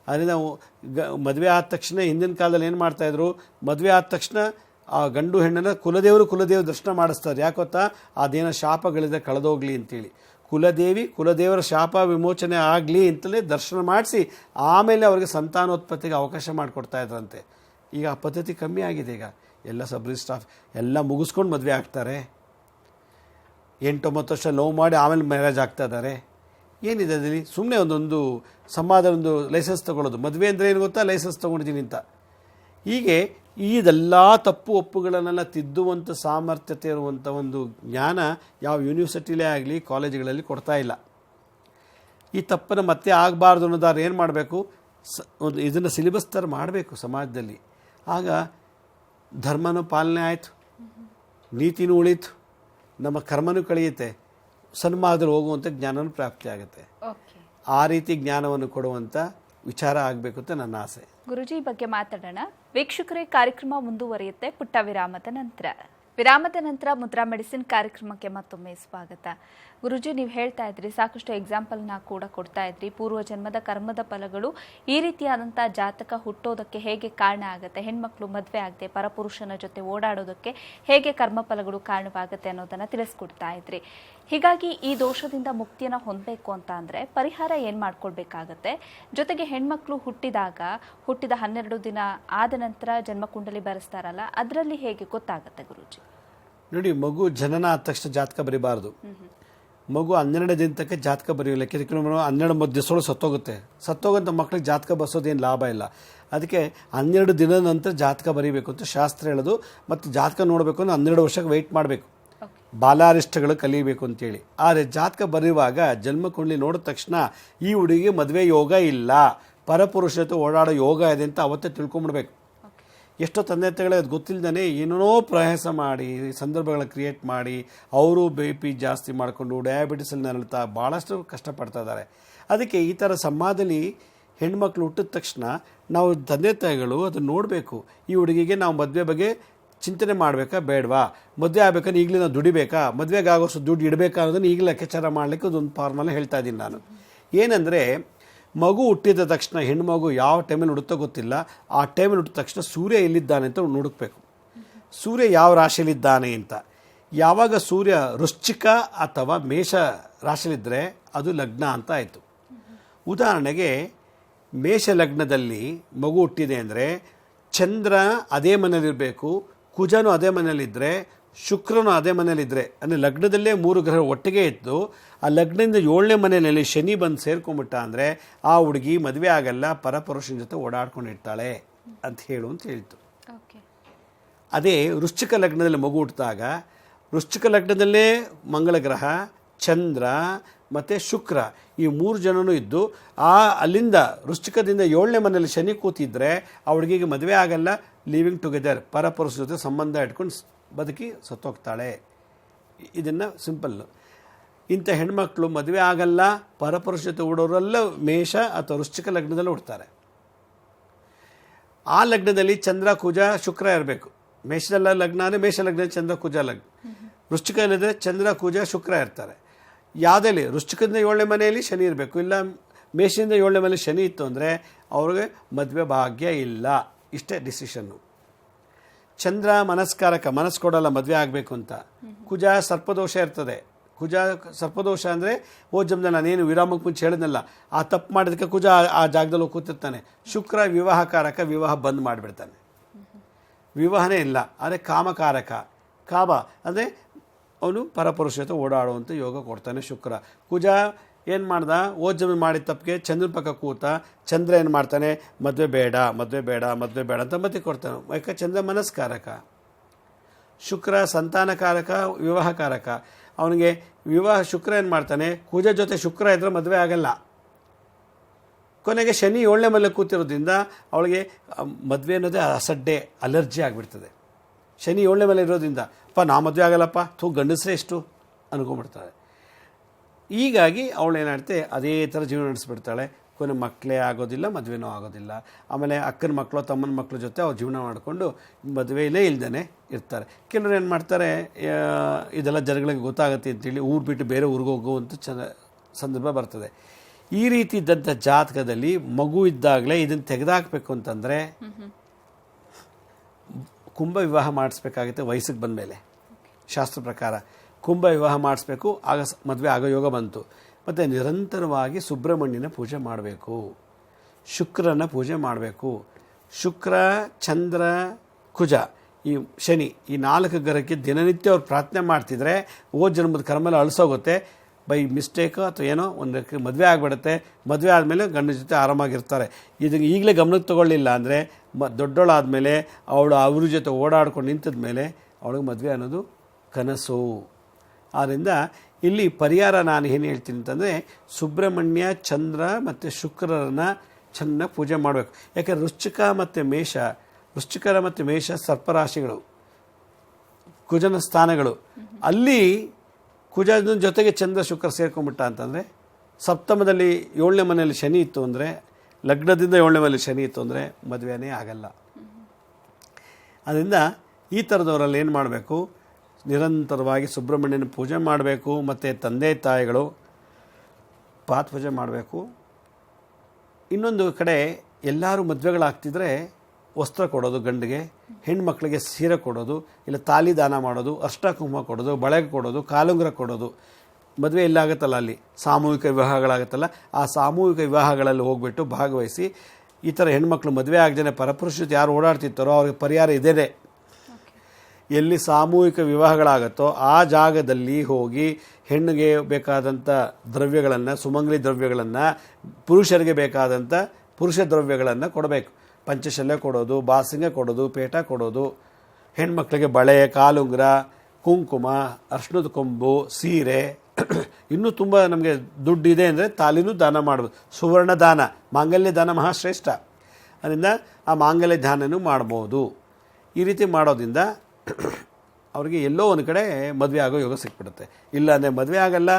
ಅದರಿಂದ ಮದುವೆ ಆದ ತಕ್ಷಣ ಹಿಂದಿನ ಕಾಲದಲ್ಲಿ ಏನು ಮಾಡ್ತಾಯಿದ್ರು, ಮದುವೆ ಆದ ತಕ್ಷಣ ಆ ಗಂಡು ಹೆಣ್ಣನ್ನು ಕುಲದೇವರು ದರ್ಶನ ಮಾಡಿಸ್ತಾರೆ. ಯಾಕೆ ಗೊತ್ತಾ? ಅದೇನೋ ಶಾಪಗಳಿದೆ ಕಳೆದೋಗ್ಲಿ ಅಂತೇಳಿ. ಕುಲದೇವರ ಶಾಪ ವಿಮೋಚನೆ ಆಗಲಿ ಅಂತಲೇ ದರ್ಶನ ಮಾಡಿಸಿ ಆಮೇಲೆ ಅವರಿಗೆ ಸಂತಾನೋತ್ಪತ್ತಿಗೆ ಅವಕಾಶ ಮಾಡಿಕೊಡ್ತಾ ಇದ್ರಂತೆ. ಈಗ ಆ ಪದ್ಧತಿ ಕಮ್ಮಿ ಆಗಿದೆ. ಈಗ ಎಲ್ಲ ಸಬ್ ರಿಜಿಸ್ಟ್ರಾರ್ ಎಲ್ಲ ಮುಗಿಸ್ಕೊಂಡು ಮದುವೆ ಆಗ್ತಾರೆ. 8-9 ವರ್ಷ ಲವ್ ಮಾಡಿ ಆಮೇಲೆ ಮ್ಯಾರೇಜ್ ಆಗ್ತಾ ಇದ್ದಾರೆ. ಏನಿದೆ ಅದರಲ್ಲಿ? ಸುಮ್ಮನೆ ಒಂದೊಂದು ಸಮಾಜ ಒಂದು ಲೈಸೆನ್ಸ್ ತೊಗೊಳ್ಳೋದು. ಮದುವೆ ಅಂದರೆ ಏನು ಗೊತ್ತಾ? ಲೈಸೆನ್ಸ್ ತೊಗೊಂಡಿದ್ದೀನಿ ಅಂತ. ಹೀಗೆ ಇದೆಲ್ಲ ತಪ್ಪು ಒಪ್ಪುಗಳನ್ನೆಲ್ಲ ತಿದ್ದುವಂಥ ಸಾಮರ್ಥ್ಯತೆ ಇರುವಂಥ ಒಂದು ಜ್ಞಾನ ಯಾವ ಯೂನಿವರ್ಸಿಟಿಲೇ ಆಗಲಿ ಕಾಲೇಜುಗಳಲ್ಲಿ ಕೊಡ್ತಾ ಇಲ್ಲ. ಈ ತಪ್ಪನ್ನು ಮತ್ತೆ ಆಗಬಾರ್ದು ಅನ್ನೋದಾದ್ರೆ ಏನು ಮಾಡಬೇಕು? ಒಂದು ಇದನ್ನು ಸಿಲೆಬಸ್ ಥರ ಮಾಡಬೇಕು ಸಮಾಜದಲ್ಲಿ. ಆಗ ಧರ್ಮನೂ ಪಾಲನೆ ಆಯಿತು, ನೀತಿನೂ ಉಳೀತು, ನಮ್ಮ ಕರ್ಮನೂ ಕಳೆಯುತ್ತೆ, ಸನ್ಮಾರ್ಗದಲ್ಲಿ ಹೋಗುವಂಥ ಜ್ಞಾನವೂ ಪ್ರಾಪ್ತಿ ಆಗುತ್ತೆ. ಆ ರೀತಿ ಜ್ಞಾನವನ್ನು ಕೊಡುವಂಥ ವಿಚಾರ ಆಗಬೇಕು ಅಂತ ನನ್ನ ಆಸೆ. ಗುರುಜಿ ಬಗ್ಗೆ ಮಾತಾಡೋಣ. ವೀಕ್ಷಕರೇ, ಕಾರ್ಯಕ್ರಮ ಮುಂದುವರಿಯುತ್ತೆ ಪುಟ್ಟ ವಿರಾಮದ ನಂತರ ಮುದ್ರಾ ಮೆಡಿಸಿನ್ ಕಾರ್ಯಕ್ರಮಕ್ಕೆ ಮತ್ತೊಮ್ಮೆ ಸ್ವಾಗತ. ಗುರುಜಿ, ನೀವು ಹೇಳ್ತಾ ಇದ್ರಿ, ಸಾಕಷ್ಟು ಎಕ್ಸಾಂಪಲ್ನ ಕೂಡ ಕೊಡ್ತಾ ಇದ್ರಿ. ಪೂರ್ವಜನ್ಮದ ಕರ್ಮದ ಫಲಗಳು ಈ ರೀತಿಯಾದಂಥ ಜಾತಕ ಹುಟ್ಟೋದಕ್ಕೆ ಹೇಗೆ ಕಾರಣ ಆಗುತ್ತೆ, ಹೆಣ್ಮಕ್ಳು ಮದುವೆ ಆಗದೆ ಪರಪುರುಷನ ಜೊತೆ ಓಡಾಡೋದಕ್ಕೆ ಹೇಗೆ ಕರ್ಮಫಲಗಳು ಕಾರಣವಾಗುತ್ತೆ ಅನ್ನೋದನ್ನು ತಿಳಿಸ್ಕೊಡ್ತಾ ಇದ್ರಿ. ಹೀಗಾಗಿ ಈ ದೋಷದಿಂದ ಮುಕ್ತಿಯನ್ನು ಹೊಂದಬೇಕು ಅಂತ ಅಂದರೆ ಪರಿಹಾರ ಏನು ಮಾಡ್ಕೊಳ್ಬೇಕಾಗತ್ತೆ? ಜೊತೆಗೆ ಹೆಣ್ಮಕ್ಳು ಹುಟ್ಟಿದ 12 ದಿನ ಆದ ನಂತರ ಜನ್ಮಕುಂಡಲಿ ಬರೆಸ್ತಾರಲ್ಲ, ಅದರಲ್ಲಿ ಹೇಗೆ ಗೊತ್ತಾಗುತ್ತೆ ಗುರುಜಿ? ನೋಡಿ, ಮಗು ಜನನ ಆದ ತಕ್ಷಣ ಜಾತಕ ಬರೀಬಾರ್ದು. ಮಗು 12 ದಿನ ತನಕ ಜಾತಕ ಬರೆಯೋಲ್ಲ. ಕೆಲವು 12 ದಿವಸಗಳು ಸತ್ತೋಗಂಥ ಮಕ್ಕಳಿಗೆ ಜಾತಕ ಬರೆಸೋದೇನು ಲಾಭ ಇಲ್ಲ. ಅದಕ್ಕೆ 12 ದಿನದ ನಂತರ ಜಾತಕ ಬರೀಬೇಕು ಅಂತ ಶಾಸ್ತ್ರ ಹೇಳೋದು. ಮತ್ತು ಜಾತಕ ನೋಡಬೇಕು ಅಂದ್ರೆ 12 ವರ್ಷಕ್ಕೆ ವೆಯ್ಟ್ ಮಾಡಬೇಕು, ಬಾಲಾರಿಷ್ಟಗಳು ಕಲಿಯಬೇಕು ಅಂತೇಳಿ. ಆದರೆ ಜಾತಕ ಬರೆಯುವಾಗ ಜನ್ಮಕುಂಡಲಿ ನೋಡಿದ ತಕ್ಷಣ ಈ ಹುಡುಗಿಗೆ ಮದುವೆ ಯೋಗ ಇಲ್ಲ, ಪರಪುರುಷ ಜೊತೆ ಓಡಾಡೋ ಯೋಗ ಇದೆ ಅಂತ ಅವತ್ತೇ ತಿಳ್ಕೊಂಬಿಡ್ಬೇಕು. ಎಷ್ಟೋ ತಂದೆ ತಾಯಿಗಳಿಗೆ ಅದು ಗೊತ್ತಿಲ್ಲದೇ ಏನೇನೋ ಪ್ರಯಾಸ ಮಾಡಿ ಸಂದರ್ಭಗಳ ಕ್ರಿಯೇಟ್ ಮಾಡಿ ಅವರು BP ಜಾಸ್ತಿ ಮಾಡಿಕೊಂಡು ಡಯಾಬಿಟಿಸಲ್ಲಿ ನರಳ್ತಾ ಭಾಳಷ್ಟು ಕಷ್ಟಪಡ್ತಾ ಇದ್ದಾರೆ. ಅದಕ್ಕೆ ಈ ಥರ ಸಮಾಜದಲ್ಲಿ ಹೆಣ್ಮಕ್ಳು ಹುಟ್ಟಿದ ತಕ್ಷಣ ನಾವು ತಂದೆ ತಾಯಿಗಳು ಅದನ್ನು ನೋಡಬೇಕು. ಈ ಹುಡುಗಿಗೆ ನಾವು ಮದುವೆ ಬಗ್ಗೆ ಚಿಂತನೆ ಮಾಡಬೇಕಾ ಬೇಡವಾ, ಮದುವೆ ಆಗ್ಬೇಕಂದ್ರೆ ಈಗಲೇ ನಾವು ದುಡಿಬೇಕಾ, ಮದುವೆಗೆ ಆಗೋಷ್ಟು ದುಡ್ಡು ಇಡಬೇಕಾ ಅನ್ನೋದನ್ನು ಈಗಲೇ ಲೆಕ್ಕಾಚಾರ ಮಾಡಲಿಕ್ಕೆ ಅದೊಂದು ಫಾರ್ಮಲ್ಲಿ ಹೇಳ್ತಾ ಇದ್ದೀನಿ ನಾನು. ಏನಂದರೆ ಮಗು ಹುಟ್ಟಿದ ತಕ್ಷಣ ಹೆಣ್ಮಗು ಯಾವ ಟೈಮಲ್ಲಿ ಹುಡುತ್ತೋ ಗೊತ್ತಿಲ್ಲ, ಆ ಟೈಮಲ್ಲಿ ಹುಟ್ಟಿದ ತಕ್ಷಣ ಸೂರ್ಯ ಎಲ್ಲಿದ್ದಾನೆ ಅಂತ ಹುಡುಕಬೇಕು. ಸೂರ್ಯ ಯಾವ ರಾಶಿಯಲ್ಲಿದ್ದಾನೆ ಅಂತ. ಯಾವಾಗ ಸೂರ್ಯ ವೃಶ್ಚಿಕ ಅಥವಾ ಮೇಷ ರಾಶಿಯಲ್ಲಿದ್ದರೆ ಅದು ಲಗ್ನ ಅಂತ ಆಯಿತು. ಉದಾಹರಣೆಗೆ ಮೇಷ ಲಗ್ನದಲ್ಲಿ ಮಗು ಹುಟ್ಟಿದೆ ಅಂದರೆ ಚಂದ್ರ ಅದೇ ಮನೇಲಿರಬೇಕು, ಕುಜನೂ ಅದೇ ಮನೇಲಿದ್ದರೆ, ಶುಕ್ರನು ಅದೇ ಮನೇಲಿದ್ದರೆ, ಅಂದರೆ ಲಗ್ನದಲ್ಲೇ 3 ಗ್ರಹ ಒಟ್ಟಿಗೆ ಇತ್ತು. ಆ ಲಗ್ನದಿಂದ 7ನೇ ಮನೆಯಲ್ಲಿ ಶನಿ ಬಂದು ಸೇರ್ಕೊಂಡ್ಬಿಟ್ಟ ಅಂದರೆ ಆ ಹುಡುಗಿ ಮದುವೆ ಆಗಲ್ಲ, ಪರಪುರುಷನ ಜೊತೆ ಓಡಾಡ್ಕೊಂಡಿರ್ತಾಳೆ ಅಂತ ಹೇಳ್ತು. ಅದೇ ವೃಶ್ಚಿಕ ಲಗ್ನದಲ್ಲಿ ಮಗು ಹುಟ್ಟಿದಾಗ ವೃಶ್ಚಿಕ ಲಗ್ನದಲ್ಲೇ ಮಂಗಳ ಗ್ರಹ, ಚಂದ್ರ ಮತ್ತು ಶುಕ್ರ ಈ 3 ಜನನೂ ಇದ್ದು ಅಲ್ಲಿಂದ ವೃಶ್ಚಿಕದಿಂದ 7ನೇ ಮನೆಯಲ್ಲಿ ಶನಿ ಕೂತಿದ್ರೆ ಆ ಹುಡುಗಿಗೆ ಮದುವೆ ಆಗಲ್ಲ, ಲಿವಿಂಗ್ ಟುಗೆದರ್, ಪರಪುರುಷ ಜೊತೆ ಸಂಬಂಧ ಇಟ್ಕೊಂಡು ಬದುಕಿ ಸತ್ತೋಗ್ತಾಳೆ. ಇದನ್ನು ಸಿಂಪಲ್ಲು. ಇಂಥ ಹೆಣ್ಮಕ್ಳು ಮದುವೆ ಆಗಲ್ಲ, ಪರಪುರುಷ ಜೊತೆ ಓಡೋರೆಲ್ಲ ಮೇಷ ಅಥವಾ ವೃಶ್ಚಿಕ ಲಗ್ನದಲ್ಲಿ ಹುಡ್ತಾರೆ. ಆ ಲಗ್ನದಲ್ಲಿ ಚಂದ್ರ ಕುಜ ಶುಕ್ರ ಇರಬೇಕು. ಮೇಷದಲ್ಲ ಲಗ್ನ ಅಂದರೆ ಮೇಷ ಲಗ್ನ ಚಂದ್ರ ಕುಜ ಲಗ್ನ, ವೃಶ್ಚಿಕದಲ್ಲಿದ್ದರೆ ಚಂದ್ರ ಕುಜ ಶುಕ್ರ ಇರ್ತಾರೆ. ಯಾವುದಲ್ಲಿ ವೃಶ್ಚಿಕದಿಂದ 7ನೇ ಮನೆಯಲ್ಲಿ ಶನಿ ಇರಬೇಕು, ಇಲ್ಲ ಮೇಷದಿಂದ 7ನೇ ಮನೆಯಲ್ಲಿ ಶನಿ ಇತ್ತು ಅಂದರೆ ಅವ್ರಿಗೆ ಮದುವೆ ಭಾಗ್ಯ ಇಲ್ಲ. ಇಷ್ಟೇ ಡಿಸಿಷನ್ನು. ಚಂದ್ರ ಮನಸ್ಕಾರಕ, ಮನಸ್ಸು ಕೊಡಲ್ಲ ಮದುವೆ ಆಗಬೇಕು ಅಂತ. ಕುಜ ಸರ್ಪದೋಷ ಇರ್ತದೆ. ಕುಜ ಸರ್ಪದೋಷ ಅಂದರೆ ಜನ್ಮದಲ್ಲಿ ನಾನೇನು ವಿರಾಮಕ್ಕೆ ಮುಂಚೆ ಹೇಳಿದ್ನಲ್ಲ, ಆ ತಪ್ಪು ಮಾಡೋದಕ್ಕೆ ಕುಜ ಆ ಜಾಗದಲ್ಲಿ ಕೂತಿರ್ತಾನೆ. ಶುಕ್ರ ವಿವಾಹಕಾರಕ, ವಿವಾಹ ಬಂದ್ ಮಾಡಿಬಿಡ್ತಾನೆ, ವಿವಾಹನೇ ಇಲ್ಲ. ಆದರೆ ಕಾಮಕಾರಕ, ಕಾಮ ಅಂದರೆ ಅವನು ಪರಪುರುಷ ಜೊತೆ ಓಡಾಡುವಂಥ ಯೋಗ ಕೊಡ್ತಾನೆ ಶುಕ್ರ. ಕುಜ ಏನು ಮಾಡ್ದ, ಜನ್ಮ ಮಾಡಿದ ತಪ್ಪಿಗೆ ಚಂದ್ರನ ಪಕ್ಕ ಕೂತ, ಚಂದ್ರ ಏನು ಮಾಡ್ತಾನೆ, ಮದುವೆ ಬೇಡ ಮದುವೆ ಬೇಡ ಮದುವೆ ಬೇಡ ಅಂತ ಮತ್ತೆ ಕೊಡ್ತಾನೆ. ಯಾಕೆ ಚಂದ್ರ ಮನಸ್ಕಾರಕ. ಶುಕ್ರ ಸಂತಾನಕಾರಕ, ವಿವಾಹಕಾರಕ. ಅವನಿಗೆ ವಿವಾಹ ಶುಕ್ರ ಏನು ಮಾಡ್ತಾನೆ, ಕುಜ ಜೊತೆ ಶುಕ್ರ ಇದ್ದರೆ ಮದುವೆ ಆಗಲ್ಲ. ಕೊನೆಗೆ ಶನಿ 7ನೇ ಮನೆಯಲ್ಲಿ ಕೂತಿರೋದ್ರಿಂದ ಅವಳಿಗೆ ಮದುವೆ ಅನ್ನೋದೇ ಅಸಡ್ಡೆ, ಅಲರ್ಜಿ ಆಗಿಬಿಡ್ತದೆ. ಶನಿ 7ನೇ ಮನೆ ಇರೋದ್ರಿಂದ ನಾ ಮದುವೆ ಆಗಲ್ಲಪ್ಪ, ಗಂಡಸರೇ ಎಷ್ಟು ಅನ್ಕೊಂಡ್ಬಿಡ್ತಾಳೆ. ಹೀಗಾಗಿ ಅವಳು ಏನಾಡ್ತೆ ಅದೇ ಥರ ಜೀವನ ನಡೆಸ್ಬಿಡ್ತಾಳೆ. ಕೊನೆ ಮಕ್ಕಳೇ ಆಗೋದಿಲ್ಲ, ಮದುವೆನೂ ಆಗೋದಿಲ್ಲ. ಆಮೇಲೆ ಅಕ್ಕನ ಮಕ್ಕಳು ತಮ್ಮನ ಮಕ್ಕಳ ಜೊತೆ ಅವ್ರು ಜೀವನ ಮಾಡಿಕೊಂಡು ಮದುವೆಯಲ್ಲೇ ಇಲ್ದೇ ಇರ್ತಾರೆ. ಕೆಲವರು ಏನು ಮಾಡ್ತಾರೆ, ಇದೆಲ್ಲ ಜನಗಳಿಗೆ ಗೊತ್ತಾಗುತ್ತೆ ಅಂತೇಳಿ ಊರು ಬಿಟ್ಟು ಬೇರೆ ಊರಿಗೆ ಹೋಗುವಂಥ ಸಂದರ್ಭ ಬರ್ತದೆ. ಈ ರೀತಿ ಇದ್ದಂಥ ಜಾತಕದಲ್ಲಿ ಮಗು ಇದ್ದಾಗಲೇ ಇದನ್ನು ತೆಗೆದಾಕಬೇಕು ಅಂತಂದರೆ ಕುಂಭ ವಿವಾಹ ಮಾಡಿಸ್ಬೇಕಾಗುತ್ತೆ. ವಯಸ್ಸಿಗೆ ಬಂದ ಮೇಲೆ ಶಾಸ್ತ್ರ ಪ್ರಕಾರ ಕುಂಭ ವಿವಾಹ ಮಾಡಿಸ್ಬೇಕು. ಆಗ ಮದುವೆ ಆಗೋ ಯೋಗ ಬಂತು. ಮತ್ತು ನಿರಂತರವಾಗಿ ಸುಬ್ರಹ್ಮಣ್ಯನ ಪೂಜೆ ಮಾಡಬೇಕು, ಶುಕ್ರನ ಪೂಜೆ ಮಾಡಬೇಕು. ಶುಕ್ರ, ಚಂದ್ರ, ಕುಜ, ಈ ಶನಿ, ಈ 4 ಗ್ರಹಕ್ಕೆ ದಿನನಿತ್ಯ ಅವ್ರು ಪ್ರಾರ್ಥನೆ ಮಾಡ್ತಿದ್ರೆ ಜನ್ಮದ ಕರ್ಮೆಲ್ಲ ಅಳಿಸೋಗುತ್ತೆ. ಬೈ ಮಿಸ್ಟೇಕು ಅಥವಾ ಏನೋ ಒಂದು ಮದುವೆ ಆಗಿಬಿಡುತ್ತೆ. ಮದುವೆ ಆದಮೇಲೆ ಗಂಡನ ಜೊತೆ ಆರಾಮಾಗಿರ್ತಾರೆ. ಇದನ್ನು ಈಗಲೇ ಗಮನಕ್ಕೆ ತೊಗೊಳ್ಳಿಲ್ಲ ಅಂದರೆ ದೊಡ್ಡವಳಾದಮೇಲೆ ಅವಳು ಅವ್ರ ಜೊತೆ ಓಡಾಡ್ಕೊಂಡು ನಿಂತಿದ ಮೇಲೆ ಅವಳಿಗೆ ಮದುವೆ ಅನ್ನೋದು ಕನಸು. ಆದ್ದರಿಂದ ಇಲ್ಲಿ ಪರಿಹಾರ ನಾನು ಏನು ಹೇಳ್ತೀನಿ ಅಂತಂದರೆ, ಸುಬ್ರಹ್ಮಣ್ಯ, ಚಂದ್ರ ಮತ್ತು ಶುಕ್ರರನ್ನ ಚೆನ್ನಾಗಿ ಪೂಜೆ ಮಾಡಬೇಕು. ಯಾಕೆಂದರೆ ವೃಶ್ಚಿಕ ಮತ್ತು ಮೇಷ ಸರ್ಪರಾಶಿಗಳು, ಕುಜನ ಸ್ಥಾನಗಳು. ಅಲ್ಲಿ ಕುಜನ ಜೊತೆಗೆ ಚಂದ್ರ ಶುಕ್ರ ಸೇರ್ಕೊಂಡ್ಬಿಟ್ಟ ಅಂತಂದರೆ, ಸಪ್ತಮದಲ್ಲಿ 7ನೇ ಮನೆಯಲ್ಲಿ ಶನಿ ಇತ್ತು ಅಂದರೆ, ಲಗ್ನದಿಂದ 7ನೇ ಮನೆಯಲ್ಲಿ ಶನಿ ಇತ್ತು ಅಂದರೆ ಮದುವೆನೇ ಆಗಲ್ಲ. ಅದರಿಂದ ಈ ಥರದವರಲ್ಲಿ ಏನು ಮಾಡಬೇಕು, ನಿರಂತರವಾಗಿ ಸುಬ್ರಹ್ಮಣ್ಯನ ಪೂಜೆ ಮಾಡಬೇಕು. ಮತ್ತು ತಂದೆ ತಾಯಿಗಳು ಪಾತ್ ಪೂಜೆ ಮಾಡಬೇಕು. ಇನ್ನೊಂದು ಕಡೆ ಎಲ್ಲರೂ ಮದುವೆಗಳಾಗ್ತಿದ್ರೆ ವಸ್ತ್ರ ಕೊಡೋದು ಗಂಡಿಗೆ, ಹೆಣ್ಮಕ್ಳಿಗೆ ಸೀರೆ ಕೊಡೋದು, ಇಲ್ಲ ತಾಲಿ ದಾನ ಮಾಡೋದು, ಅರ್ಶಿನ ಕುಂಕುಮ ಕೊಡೋದು, ಬಳೆಗೆ ಕೊಡೋದು, ಕಾಲುಂಗುರ ಕೊಡೋದು. ಮದುವೆ ಎಲ್ಲಾಗುತ್ತಲ್ಲ ಅಲ್ಲಿ ಸಾಮೂಹಿಕ ವಿವಾಹಗಳಾಗುತ್ತಲ್ಲ, ಆ ಸಾಮೂಹಿಕ ವಿವಾಹಗಳಲ್ಲಿ ಹೋಗ್ಬಿಟ್ಟು ಭಾಗವಹಿಸಿ ಈ ಥರ ಹೆಣ್ಮಕ್ಳು ಮದುವೆ ಆಗದೇನೆ ಪರಪುರುಷ ಜೊತೆ ಯಾರು ಓಡಾಡ್ತಿರ್ತಾರೋ ಅವ್ರಿಗೆ ಪರಿಹಾರ ಇದೇನೆ. ಎಲ್ಲಿ ಸಾಮೂಹಿಕ ವಿವಾಹಗಳಾಗುತ್ತೋ ಆ ಜಾಗದಲ್ಲಿ ಹೋಗಿ ಹೆಣ್ಣಿಗೆ ಬೇಕಾದಂಥ ದ್ರವ್ಯಗಳನ್ನು, ಸುಮಂಗಲಿ ದ್ರವ್ಯಗಳನ್ನು, ಪುರುಷರಿಗೆ ಬೇಕಾದಂಥ ಪುರುಷ ದ್ರವ್ಯಗಳನ್ನು ಕೊಡಬೇಕು. ಪಂಚಶಲ್ಯ ಕೊಡೋದು, ಬಾಸಿಂಗ ಕೊಡೋದು, ಪೇಟ ಕೊಡೋದು, ಹೆಣ್ಮಕ್ಳಿಗೆ ಬಳೆ, ಕಾಲುಂಗುರ, ಕುಂಕುಮ, ಅರ್ಶಿನದ ಕೊಂಬು, ಸೀರೆ. ಇನ್ನೂ ತುಂಬ ನಮಗೆ ದುಡ್ಡಿದೆ ಅಂದರೆ ತಾಲಿನೂ ದಾನ ಮಾಡ್ಬೋದು. ಸುವರ್ಣ ದಾನ, ಮಾಂಗಲ್ಯ ದಾನ ಮಹಾಶ್ರೇಷ್ಠ. ಅದರಿಂದ ಆ ಮಾಂಗಲ್ಯ ದಾನನೂ ಮಾಡ್ಬೋದು. ಈ ರೀತಿ ಮಾಡೋದ್ರಿಂದ ಅವ್ರಿಗೆ ಎಲ್ಲೋ ಒಂದು ಕಡೆ ಮದುವೆ ಆಗೋ ಯೋಗ ಸಿಕ್ಬಿಡುತ್ತೆ. ಇಲ್ಲ ಅಂದರೆ ಮದುವೆ ಆಗಲ್ಲ,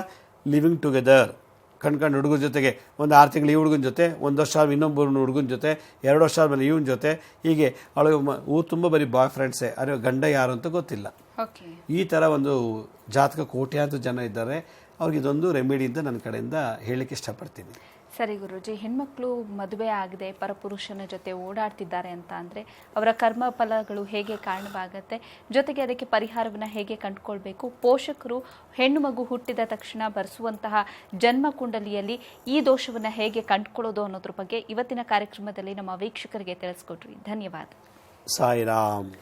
ಲಿವಿಂಗ್ ಟುಗೆದರ್, ಕಣ್ಕಂಡು ಹುಡುಗನ ಜೊತೆಗೆ ಒಂದು 6 ತಿಂಗಳು ಈ ಹುಡುಗನ ಜೊತೆ, 1 ವರ್ಷ ಇನ್ನೊಬ್ಬರು ಹುಡುಗನ ಜೊತೆ, 2 ವರ್ಷ ಆದಮೇಲೆ ಇವನ ಜೊತೆ, ಹೀಗೆ ಅವಳಿಗೆ ಊರು ತುಂಬ ಬರೀ ಬಾಯ್ ಫ್ರೆಂಡ್ಸೇ. ಆದರೆ ಗಂಡ ಯಾರು ಅಂತ ಗೊತ್ತಿಲ್ಲ. ಈ ಥರ ಒಂದು ಜಾತಕ ಕೋಟ್ಯಾಂತರ ಜನ ಇದ್ದಾರೆ. ಅವ್ರಿಗೆ ಇದೊಂದು ರೆಮಿಡಿ ಅಂತ ನನ್ನ ಕಡೆಯಿಂದ ಹೇಳಲಿಕ್ಕೆ ಇಷ್ಟಪಡ್ತೀನಿ. ಸರಿ ಗುರುಜಿ, ಹೆಣ್ಮಕ್ಳು ಮದುವೆ ಆಗದೆ ಪರಪುರುಷನ ಜೊತೆ ಓಡಾಡ್ತಿದ್ದಾರೆ ಅಂತ ಅಂದರೆ ಅವರ ಕರ್ಮ ಫಲಗಳು ಹೇಗೆ ಕಾರಣವಾಗುತ್ತೆ, ಜೊತೆಗೆ ಅದಕ್ಕೆ ಪರಿಹಾರವನ್ನು ಹೇಗೆ ಕಂಡುಕೊಳ್ಬೇಕು, ಪೋಷಕರು ಹೆಣ್ಣು ಮಗು ಹುಟ್ಟಿದ ತಕ್ಷಣ ಬರೆಸುವಂತಹ ಜನ್ಮ ಕುಂಡಲಿಯಲ್ಲಿ ಈ ದೋಷವನ್ನು ಹೇಗೆ ಕಂಡುಕೊಳ್ಳೋದು ಅನ್ನೋದ್ರ ಬಗ್ಗೆ ಇವತ್ತಿನ ಕಾರ್ಯಕ್ರಮದಲ್ಲಿ ನಮ್ಮ ವೀಕ್ಷಕರಿಗೆ ತಿಳಿಸ್ಕೊಟ್ರಿ. ಧನ್ಯವಾದ. ಸಾಯಿರಾಮ್.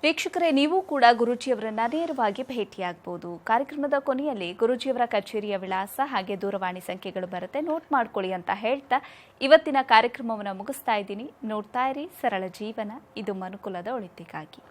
ವೀಕ್ಷಕರೇ, ನೀವು ಕೂಡ ಗುರೂಜಿಯವರನ್ನ ನೇರವಾಗಿ ಭೇಟಿಯಾಗಬಹುದು. ಕಾರ್ಯಕ್ರಮದ ಕೊನೆಯಲ್ಲಿ ಗುರೂಜಿಯವರ ಕಚೇರಿಯ ವಿಳಾಸ ಹಾಗೆ ದೂರವಾಣಿ ಸಂಖ್ಯೆಗಳು ಬರುತ್ತೆ, ನೋಟ್ ಮಾಡ್ಕೊಳ್ಳಿ ಅಂತ ಹೇಳ್ತಾ ಇವತ್ತಿನ ಕಾರ್ಯಕ್ರಮವನ್ನು ಮುಗಿಸ್ತಾ ಇದ್ದೀನಿ. ನೋಡ್ತಾ ಇರಿ ಸರಳ ಜೀವನ, ಇದು ಮನುಕುಲದ ಒಳಿತಿಗಾಗಿ.